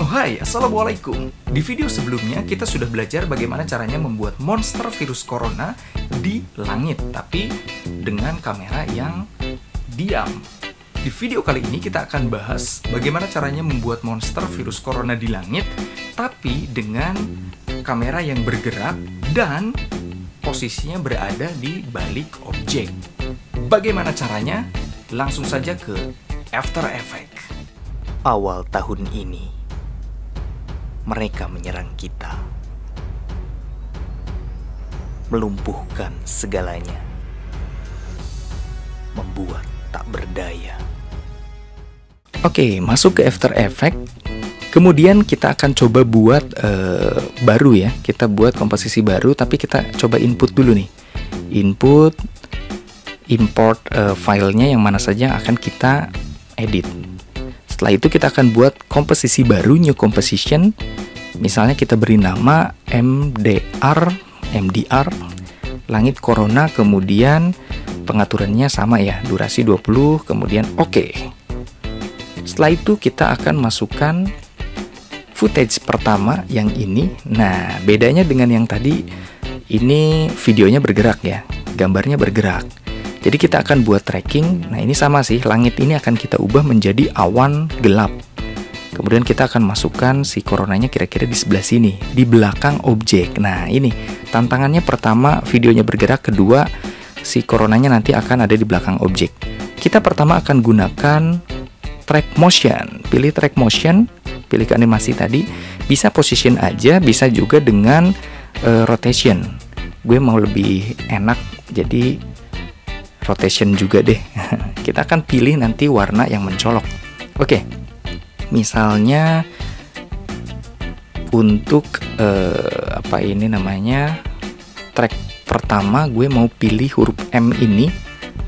Hai, Assalamualaikum. Di video sebelumnya kita sudah belajar bagaimana caranya membuat monster virus corona di langit, tapi dengan kamera yang diam. Di video kali ini kita akan bahas bagaimana caranya membuat monster virus corona di langit, tapi dengan kamera yang bergerak dan posisinya berada di balik objek. Bagaimana caranya? Langsung saja ke After Effects. Awal tahun ini mereka menyerang kita, melumpuhkan segalanya, membuat tak berdaya. Oke, masuk ke After Effects. Kemudian kita akan coba buat baru ya. Kita buat komposisi baru, tapi kita coba input dulu nih. Input, import filenya yang mana saja yang akan kita edit. Setelah itu kita akan buat komposisi baru, new composition. Misalnya kita beri nama MDR langit corona, kemudian pengaturannya sama ya, durasi 20, kemudian oke. Setelah itu kita akan masukkan footage pertama yang ini. Nah, bedanya dengan yang tadi, ini videonya bergerak ya, gambarnya bergerak. Jadi kita akan buat tracking. Nah, ini sama sih, langit ini akan kita ubah menjadi awan gelap. Kemudian kita akan masukkan si coronanya kira-kira di sebelah sini, di belakang objek. Nah, ini tantangannya: pertama videonya bergerak, kedua si coronanya nanti akan ada di belakang objek. Kita pertama akan gunakan track motion. Pilih track motion, pilih ke animasi tadi. Bisa position aja, bisa juga dengan rotation. Gue mau lebih enak, jadi rotation juga deh. Kita akan pilih nanti warna yang mencolok. Oke, misalnya untuk apa ini namanya, track pertama gue mau pilih huruf M ini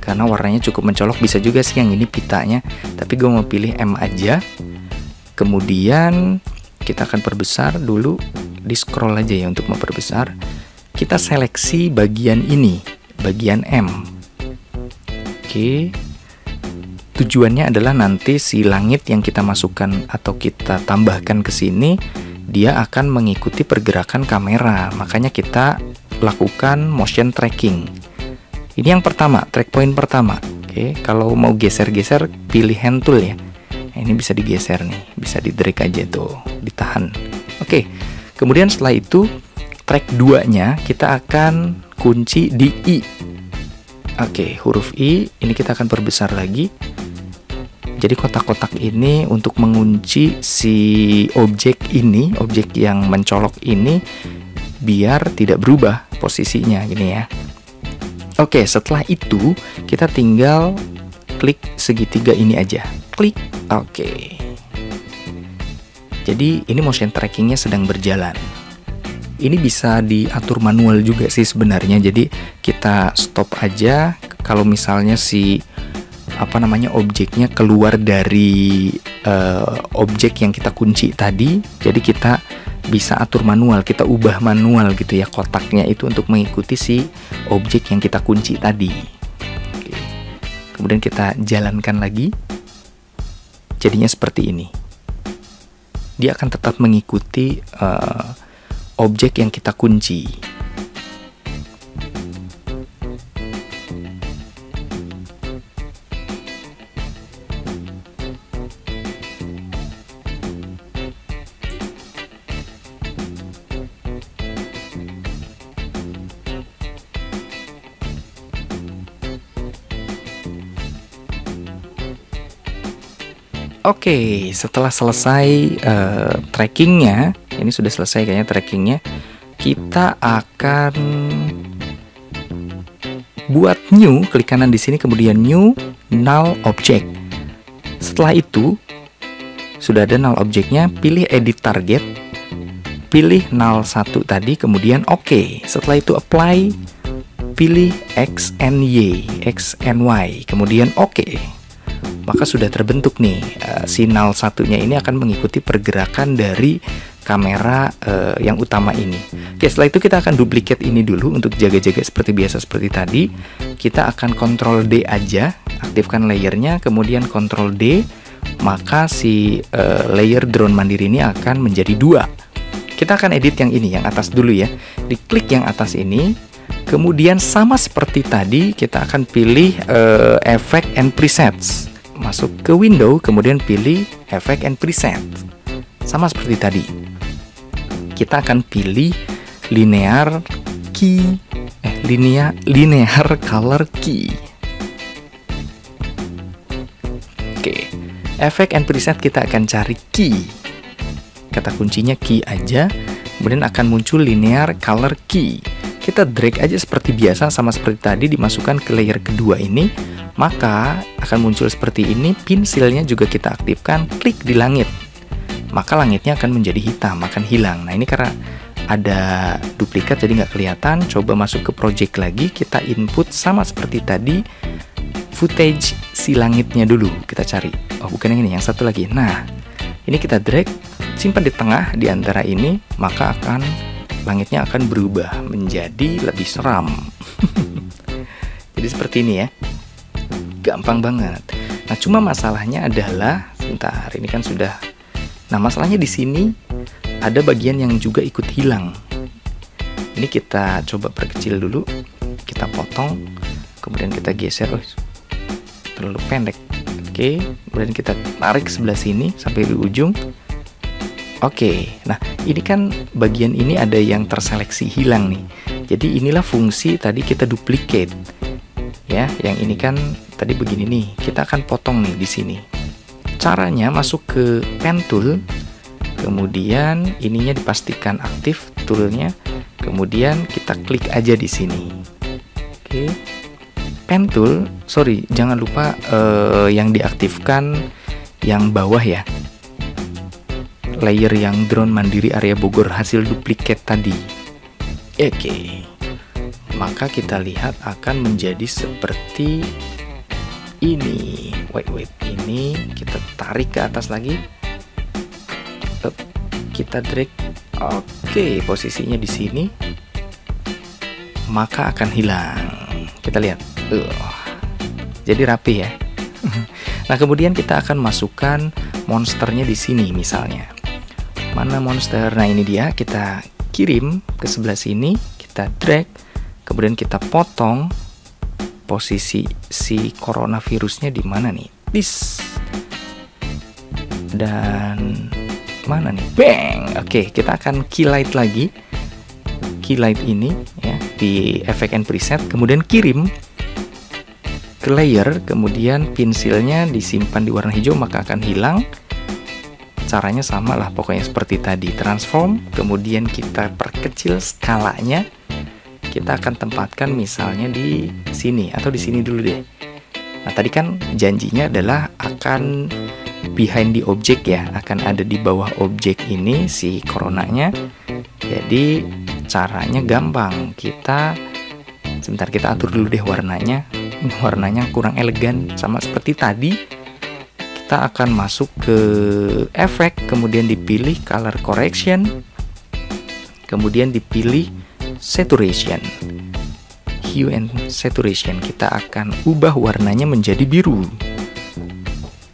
karena warnanya cukup mencolok. Bisa juga sih yang ini pitanya, tapi gue mau pilih M aja. Kemudian kita akan perbesar dulu, di scroll aja ya untuk memperbesar. Kita seleksi bagian ini, bagian M. Oke, tujuannya adalah nanti si langit yang kita masukkan atau kita tambahkan ke sini, dia akan mengikuti pergerakan kamera. Makanya kita lakukan motion tracking. Ini yang pertama, track point pertama. Oke, kalau mau geser-geser pilih hand tool ya. Nah, ini bisa digeser nih, bisa di drag aja tuh, ditahan. Oke, kemudian setelah itu track 2-nya kita akan kunci di I. Oke, huruf I ini kita akan perbesar lagi. Jadi kotak-kotak ini untuk mengunci si objek ini, objek yang mencolok ini, biar tidak berubah posisinya gini ya. Oke, setelah itu kita tinggal klik segitiga ini aja. Klik. Oke. Jadi ini motion trackingnya sedang berjalan. Ini bisa diatur manual juga sih sebenarnya. Jadi kita stop aja kalau misalnya si objeknya keluar dari objek yang kita kunci tadi. Jadi kita bisa atur manual, kita ubah manual gitu ya kotaknya itu untuk mengikuti si objek yang kita kunci tadi. Oke. Kemudian kita jalankan lagi. Jadinya seperti ini. Dia akan tetap mengikuti objek yang kita kunci. Oke, setelah selesai trackingnya, ini sudah selesai kayaknya trackingnya, kita akan buat new, klik kanan di sini, kemudian new, null object. Setelah itu sudah ada null objectnya, pilih edit target. pilih 01 tadi, kemudian oke. Setelah itu apply, pilih X and Y, kemudian oke. Maka sudah terbentuk nih si 01-nya ini akan mengikuti pergerakan dari kamera yang utama ini. Oke, setelah itu kita akan duplicate ini dulu untuk jaga-jaga seperti biasa seperti tadi. Kita akan Ctrl D aja, aktifkan layernya, kemudian Ctrl D, maka si layer drone mandiri ini akan menjadi 2. Kita akan edit yang ini, yang atas dulu ya. Diklik yang atas ini, kemudian sama seperti tadi kita akan pilih Effect and Presets. Masuk ke window, kemudian pilih Effect and Preset. Sama seperti tadi. Kita akan pilih linear color key. Oke. Effect and Preset kita akan cari key. Kata kuncinya key aja, kemudian akan muncul linear color key. Kita drag aja seperti biasa, sama seperti tadi, dimasukkan ke layer kedua ini, maka akan muncul seperti ini. Pensilnya juga kita aktifkan, klik di langit, maka langitnya akan menjadi hitam, akan hilang. Nah, ini karena ada duplikat jadi nggak kelihatan. Coba masuk ke project lagi, kita input sama seperti tadi, footage si langitnya dulu kita cari. Oh, bukan yang ini, yang satu lagi. Nah, ini kita drag, simpan di tengah di antara ini, maka langitnya akan berubah menjadi lebih seram. Jadi seperti ini ya. Gampang banget. Nah, cuma masalahnya adalah, sebentar, ini kan sudah. Nah, masalahnya di sini ada bagian yang juga ikut hilang. Ini kita coba perkecil dulu, kita potong, kemudian kita geser. Oh, terlalu pendek. Oke, kemudian kita tarik sebelah sini sampai di ujung. Oke, nah ini kan bagian ini ada yang terseleksi hilang nih. Jadi inilah fungsi tadi kita duplicate. Ya, yang ini kan tadi begini nih. Kita akan potong nih di sini. Caranya masuk ke pen tool, kemudian ininya dipastikan aktif toolnya, kemudian kita klik aja di sini. Oke, pen tool, sorry, jangan lupa yang diaktifkan yang bawah ya, layer yang drone mandiri area Bogor hasil duplikat tadi. Oke, maka kita lihat akan menjadi seperti ini. Wait, ini kita tarik ke atas lagi. Kita drag. Oke, posisinya di sini. Maka akan hilang. Kita lihat. Jadi rapi ya. Nah, kemudian kita akan masukkan monsternya di sini misalnya. Mana monster? Nah, ini dia. Kita kirim ke sebelah sini. Kita drag. Kemudian kita potong. Posisi si coronavirusnya di mana nih? Dan mana nih? Bang. Oke, kita akan keylight lagi. Keylight ini ya di Effect and Preset, kemudian kirim ke layer, kemudian pensilnya disimpan di warna hijau maka akan hilang. Caranya sama lah pokoknya seperti tadi. Transform, kemudian kita perkecil skalanya. Kita akan tempatkan misalnya di sini atau di sini dulu deh. Nah, tadi kan janjinya adalah akan behind the object ya, akan ada di bawah objek ini si coronanya. Jadi caranya gampang. Sebentar, kita atur dulu deh warnanya. Ini warnanya kurang elegan sama seperti tadi. Kita akan masuk ke effect, kemudian dipilih color correction, kemudian dipilih saturation, hue and saturation. Kita akan ubah warnanya menjadi biru.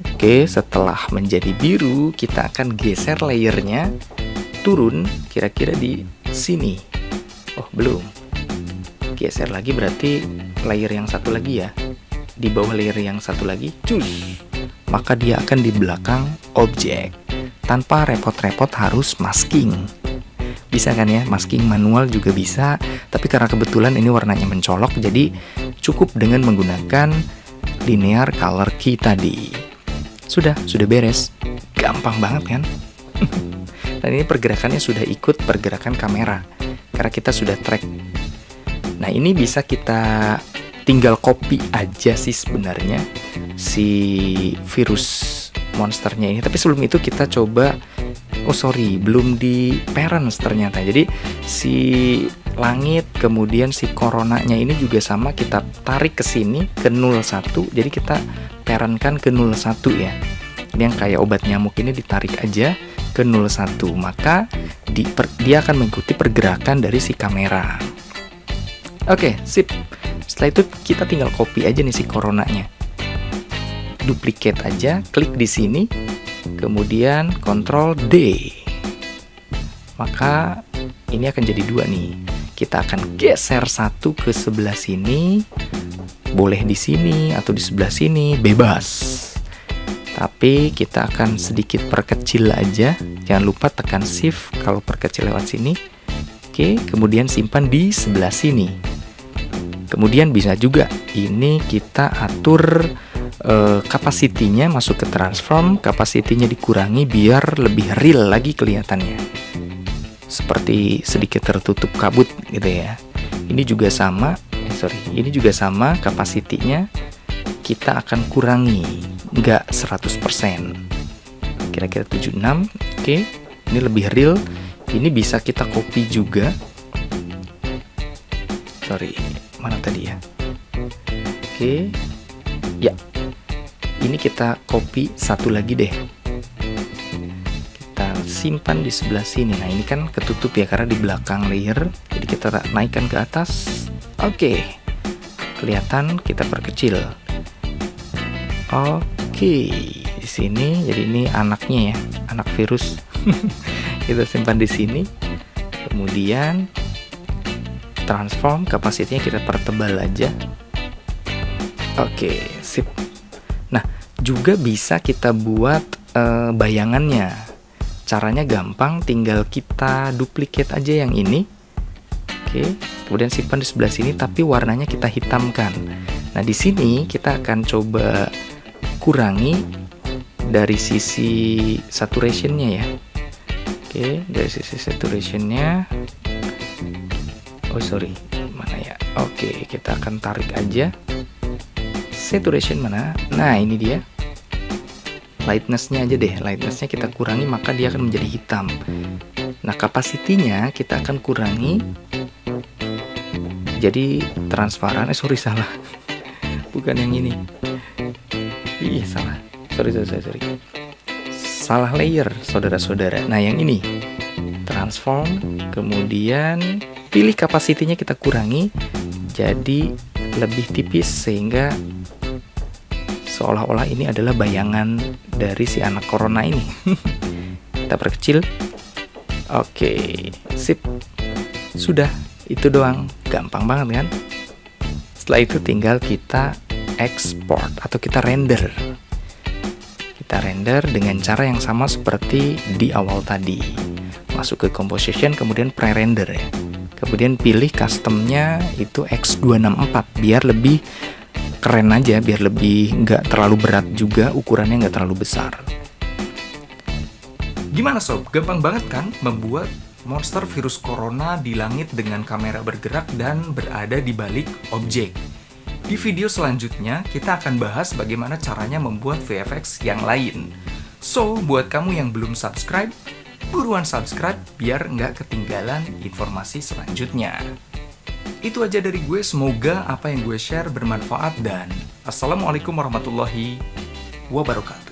Oke, setelah menjadi biru, kita akan geser layernya turun kira-kira di sini. Oh, belum. Geser lagi berarti layer yang satu lagi ya. Di bawah layer yang satu lagi, cus. Maka dia akan di belakang objek. Tanpa repot-repot harus masking. Bisa kan ya, masking manual juga bisa, tapi karena kebetulan ini warnanya mencolok, jadi cukup dengan menggunakan linear color key tadi. Sudah beres. Gampang banget kan? Dan ini pergerakannya sudah ikut pergerakan kamera, karena kita sudah track. Nah, ini bisa kita tinggal copy aja sih sebenarnya si virus monsternya ini. Tapi sebelum itu kita coba belum di parents ternyata. Jadi si langit kemudian si coronanya ini juga sama, kita tarik ke sini ke 01. Jadi kita parentkan ke 01 ya. Ini yang kayak obat nyamuk ini ditarik aja ke 01, maka dia akan mengikuti pergerakan dari si kamera. Oke, sip. Setelah itu kita tinggal copy aja nih si coronanya. Duplicate aja, klik di sini, kemudian Ctrl D. Maka ini akan jadi 2 nih. Kita akan geser satu ke sebelah sini. Boleh di sini atau di sebelah sini, bebas. Tapi kita akan sedikit perkecil aja. Jangan lupa tekan Shift kalau perkecil lewat sini. Oke, kemudian simpan di sebelah sini. Kemudian bisa juga ini kita atur kapasitinya, masuk ke transform, kapasitinya dikurangi biar lebih real lagi kelihatannya. Seperti sedikit tertutup kabut gitu ya. Ini juga sama, ini juga sama, kapasitinya kita akan kurangi, nggak 100%. Kira-kira 76. Oke, ini lebih real. Ini bisa kita copy juga. Mana tadi ya? Oke. Ya. Ini kita copy satu lagi deh. Kita simpan di sebelah sini. Nah, ini kan ketutup ya karena di belakang layer. Jadi kita naikkan ke atas. Oke. Kelihatan, kita perkecil. Oke. Di sini jadi ini anaknya ya, anak virus. Kita simpan di sini. Kemudian transform, kapasitinya kita pertebal aja. Oke, sip. Nah, juga bisa kita buat bayangannya. Caranya gampang, tinggal kita duplicate aja yang ini. Oke, kemudian simpan di sebelah sini, tapi warnanya kita hitamkan. Nah, di sini kita akan coba kurangi dari sisi saturation-nya ya. Oke, dari sisi saturation-nya. Mana ya? Oke, kita akan tarik aja. Saturation mana? Nah, ini dia. Lightness-nya aja deh. Lightness-nya kita kurangi, maka dia akan menjadi hitam. Nah, kapasitinya kita akan kurangi. Jadi transparan. Salah. Bukan yang ini. Salah. Sorry. Salah layer, saudara-saudara. Nah, yang ini. Transform, kemudian pilih kapasitinya kita kurangi jadi lebih tipis sehingga seolah-olah ini adalah bayangan dari si anak corona ini. Kita perkecil. Oke, sip. Sudah, itu doang. Gampang banget kan? Setelah itu tinggal kita export atau kita render. Kita render dengan cara yang sama seperti di awal tadi. Masuk ke composition, kemudian pre-render ya. Kemudian pilih customnya itu X264 biar lebih keren aja, biar lebih nggak terlalu berat juga, ukurannya nggak terlalu besar. Gimana sob? Gampang banget kan membuat monster virus corona di langit dengan kamera bergerak dan berada di balik objek. Di video selanjutnya kita akan bahas bagaimana caranya membuat VFX yang lain. So, buat kamu yang belum subscribe, buruan subscribe biar nggak ketinggalan informasi selanjutnya. Itu aja dari gue, semoga apa yang gue share bermanfaat dan Assalamualaikum warahmatullahi wabarakatuh.